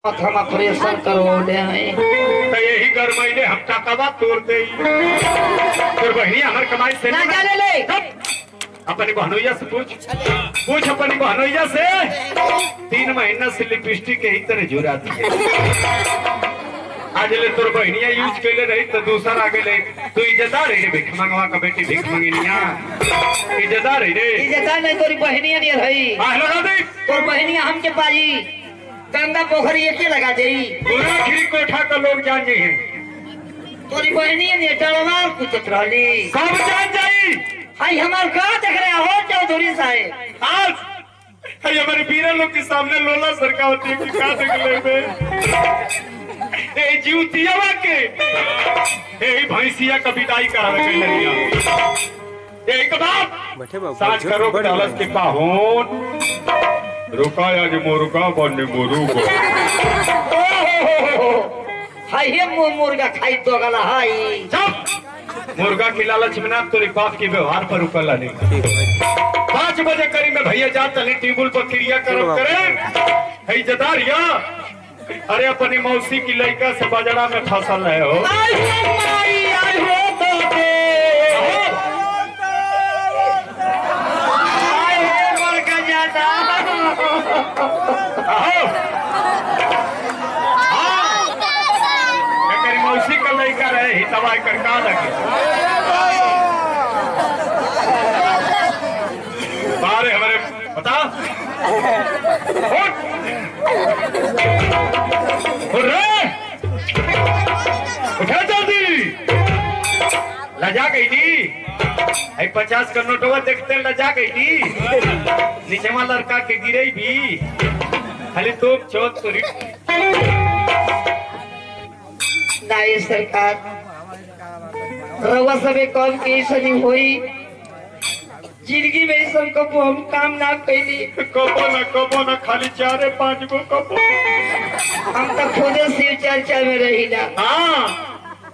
हम ऑपरेशन करवाने हैं तो यही घर महीने हफ्ता कबा तोड़ दे तोर बहनी हमार कमाई से ना जाने ले अपनी बहनोइया से पूछ अपनी बहनोइया से 3 महीना से लिपस्टिक के ही तरह जुरा दी आज ले तोर बहनिया यूज कैले रही तो दूसरा आगे ले तू इज्जतदार है भिख मंगवा का बेटी भिख मंगिनिया इज्जतदार है रे इज्जतदार नहीं तोरी बहनिया नहीं रही लगा दे तोर बहनिया हमके पाजी गंदा पोखरी एके लगा दे पूरा खिरी कोठा का लोग जान जाए तोरी बहनिया ने टलवार कुछ रहली कब जान जाई हाय हमार का देख रहे हो चौधरी साहब आज हाय हमारे वीरा लोग के सामने लोला सरका होती है कि का देख ले ए जीवतिया के ए भैंसिया का विदाई करावे के लड़िया एक बात साज करो डालस के पाहोन रुका आज मुर्गा बने मुर्गा हाय हे मुर्गा खाई तो गला हाय चुप मुर्गा की लालच में ना तोरे बाप के व्यवहार पर रुकला नहीं 5 बजे करीब में भैया जाता नहीं टेबल पर क्रिया करम करे है जदारिया अरे अपनी मौसी की लड़का से बाजरा में फसल है हो मौसी का लड़का रहे ही दवाई कर का लगे बारे हमारे बता उठा जल्दी लजा गई थी 50 का नोटवा देखते लजा गई थी नीचे वाला लड़का के गिरे भी खाली तो चौथ तो नाई सरकार रवा सबे कम के सनी होई जिंदगी में सब कबो हम काम ना कैली कबो ना खाली 4-5 गो कबो हम तो खुदे शिव चर्चा में रही ना हाँ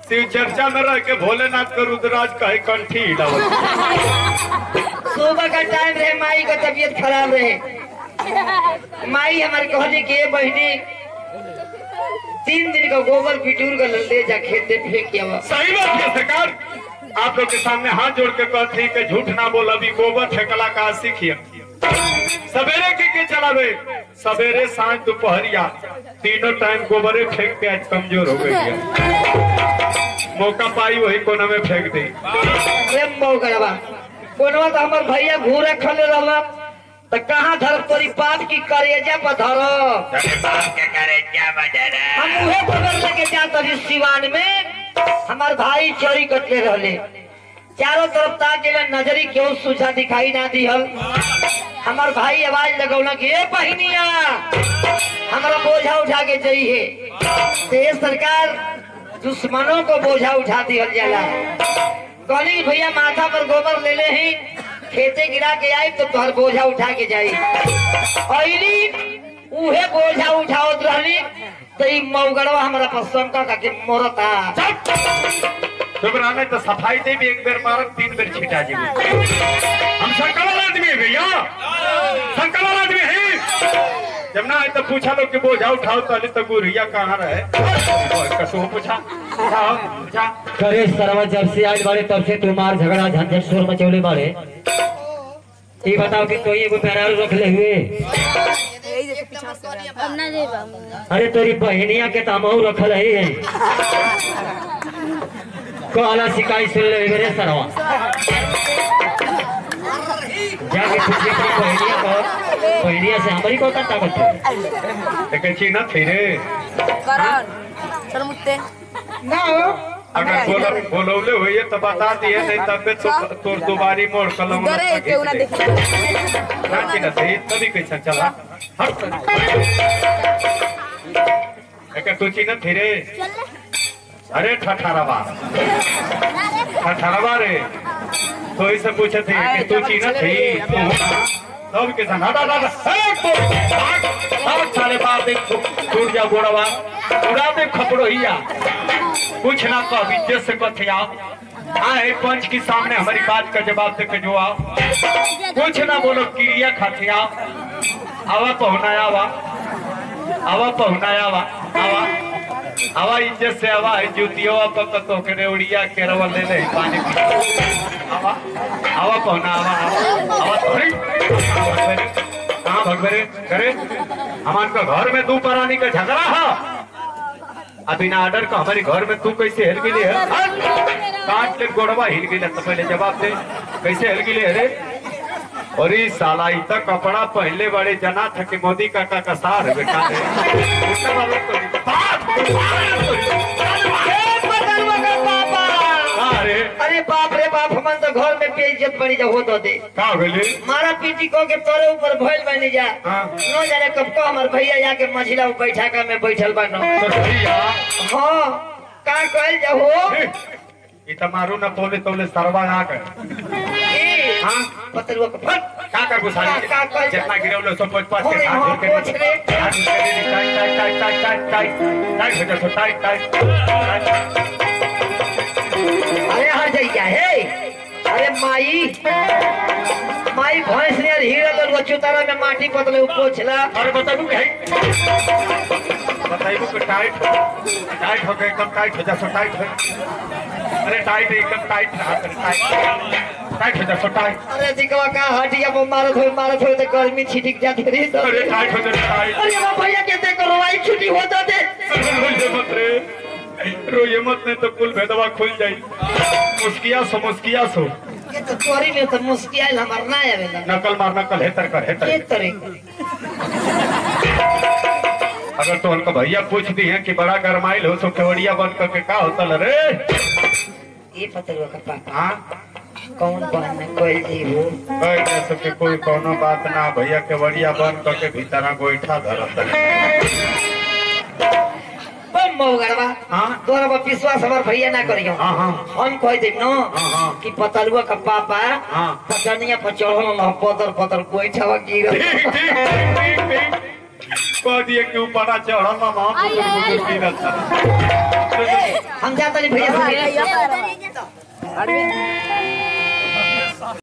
शिव चर्चा में रह के भोलेनाथ का रुद्राज कहे कंठी हिलावत सुबह का टाइम रहे माई का तबीयत खराब रहे माई हमारे कहने के बहनी 3 दिन का गोबर पिटूर का ले जा खेते फेंक किया सही बात है सरकार आप लोग के सामने हाथ जोड़ के कहते हैं कि झूठ ना बोल अभी गोबर फेंकला का सीखिए सवेरे के चलावे सवेरे सांझ दोपहरिया तीनों टाइम गोबरे फेंक के आज कमजोर हो गई मौका पाई वही कोना में फेंक दी कोनवा तो हमारे भैया घूरे खले रहा तो कहाँ धर तोरी बाप की करेजा पर धरो हम उहे गोबर लेके जाते सिवान में हमारे भाई चोरी कटले रहले चारों तरफ ताके नजरी क्यों सूझा दिखाई ना दी हल हमारे भाई आवाज लगौला कि ए बहनिया हमारा बोझा उठा के जाइए तो सरकार दुश्मनों को बोझा उठा दिया जाला कहली भैया माथा पर गोबर ले ले ही खेते गिरा के आई तो तुहर बोझा उठा के जाई अली उहे बोझा उठाओ रहली तो मऊगड़वा हमारा पसंद का के मोरता तो तो सफाई दे भी 1 बेर मारब 3 बेर छिटा जी हम संकल आदमी है भैया संकल आदमी है जब ना तो पूछा लोग कि बोझा उठाओ तो अली तो गुरिया कहाँ रहे कसो पूछा करे सरवा जब से आज बारे तब से तुम्हार झगड़ा झंझट शोर मचौले बारे ये बताओ कि तो ये पैराल रख ले हुए अरे तोरी बहनिया के तामहू रखल है कहला शिकायत सुन ले मेरे सरवा जाके पूछे कि बहनिया से हमारी को ताकत है चीना थे रे ना अगर बोलौले हुए तो बता दिए नहीं तब तो दोबारी मोड़ कलम तभी कैसा चला तू चीना थे रे अरे ठठारवा रे तो इसे पूछे थे कि तू चीना थी तब के सारे बार देख टूट जा गोड़वा उड़ा दे खपड़ो हिया कुछ ना कह इज्जत से कथे आए पंच के सामने हमारी बात का जवाब दे के जो आओ कुछ ना बोलो क्रिया खाते आओ आवा पहुना आवा आवा पहुना आवा आवा आवा इज्जत से आवा जूतियों पक तो के उड़िया केरवा ले ले पानी आवा आवा पहुना आवा आवा थोड़ी कहाँ भगवरे करे हमान का घर में 2 प्राणी का झगड़ा है अभी ना ऑर्डर का हमारे घर में तू कैसे हिल गिली है काट ले गोड़वा हिल गिला तो पहले जवाब दे कैसे हिल गिले अरे और इस साला इतना कपड़ा पहले बड़े जना था कि मोदी काका का सार बेटा अरे बाप रे बाप हमन तो घर में बेइज्जत बनी जा हो तो दे का भेले मारा पीटी को के तोरे ऊपर भइल बनी जा नो जाने कब को हमर भैया जाके मझिला बैठा का में बैठल बनो हां का कहल जा हो ई त मारू न तोले तोले सरवा आ के हां पतरुआ के फट का कर गुसाई जितना गिरौलो सब पांच पांच के हाथ के टाइट अरे हाँ जैया है अरे माई भैंस ने हीरा लड़ुआ चुतारा में माटी पतले पोछला अरे बताबू भाई बताइबू कि टाइट हो गए एकदम टाइट हो जा सो टाइट हो अरे टाइट एकदम टाइट टाइट हो जा सो टाइट अरे दिखवा का हटिया वो मारत हो तो गर्मी छिटिक जाती रही तो अरे टाइट हो जा टाइट अरे वो भैया कहते करवाई छुट्टी होता दे रोये मत नहीं तो कुल भेदवा खुल जाई मुस्किया सो ये तो तोरी में तो मुस्कियाल हमार ना आवेला नकल मार नकल हेतर कर ये तरे अगर तो उनका भैया पूछ दी है कि बड़ा गरमाइल हो तो केवड़िया बन करके का होता रे ये पतरुआ का पापा हाँ कौन बन कोई जी हो सबके कोई कोनो बात ना भैया केवड़िया बन करके भीतर गोईठा धरत मौगरवा तोरा पर विश्वास हमार भैया ना करियो हम कह देब न कि पतलुआ का पापा पचनिया पर चढ़ल न पतर गोईठा गिरल कह दिए कि ऊपर चढ़ल ना हम जाता नहीं भैया